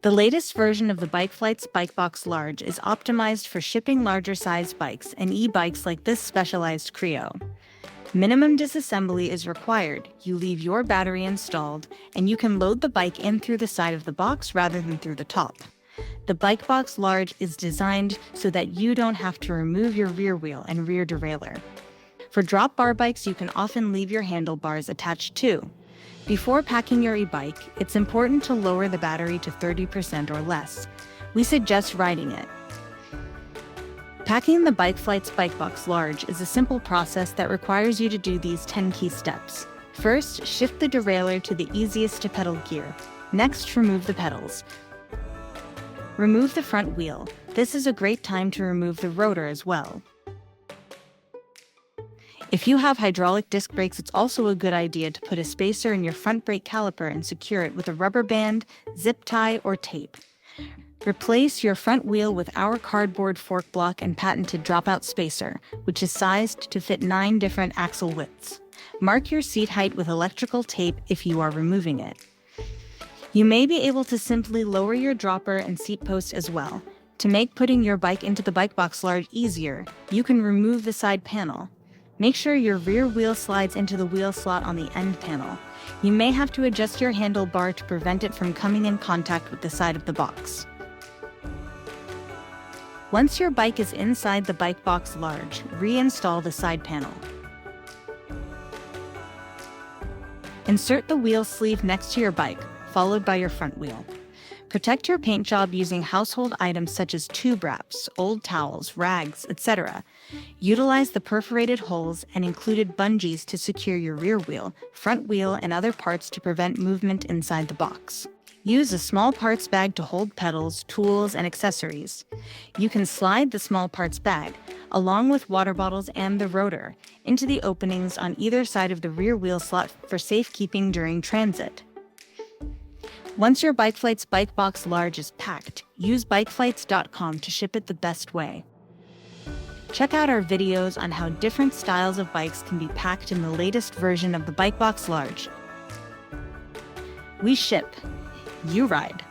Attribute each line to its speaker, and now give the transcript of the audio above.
Speaker 1: The latest version of the Bikeflights Bike Box Large is optimized for shipping larger-sized bikes and e-bikes like this Specialized Creo. Minimum disassembly is required. You leave your battery installed, and you can load the bike in through the side of the box rather than through the top. The Bike Box Large is designed so that you don't have to remove your rear wheel and rear derailleur. For drop bar bikes, you can often leave your handlebars attached too. Before packing your e-bike, it's important to lower the battery to 30% or less. We suggest riding it. Packing the Bikeflights Bike Box Large is a simple process that requires you to do these 10 key steps. First, shift the derailleur to the easiest to pedal gear. Next, remove the pedals. Remove the front wheel. This is a great time to remove the rotor as well. If you have hydraulic disc brakes, it's also a good idea to put a spacer in your front brake caliper and secure it with a rubber band, zip tie, or tape. Replace your front wheel with our cardboard fork block and patented dropout spacer, which is sized to fit 9 different axle widths. Mark your seat height with electrical tape if you are removing it. You may be able to simply lower your dropper and seat post as well. To make putting your bike into the Bike Box Large easier, you can remove the side panel. Make sure your rear wheel slides into the wheel slot on the end panel. You may have to adjust your handlebar to prevent it from coming in contact with the side of the box. Once your bike is inside the Bike Box Large, reinstall the side panel. Insert the wheel sleeve next to your bike, followed by your front wheel. Protect your paint job using household items such as tube wraps, old towels, rags, etc. Utilize the perforated holes and included bungees to secure your rear wheel, front wheel, and other parts to prevent movement inside the box. Use a small parts bag to hold pedals, tools, and accessories. You can slide the small parts bag, along with water bottles and the rotor, into the openings on either side of the rear wheel slot for safekeeping during transit. Once your Bikeflights Bike Box Large is packed, use bikeflights.com to ship it the best way. Check out our videos on how different styles of bikes can be packed in the latest version of the Bike Box Large. We ship, you ride.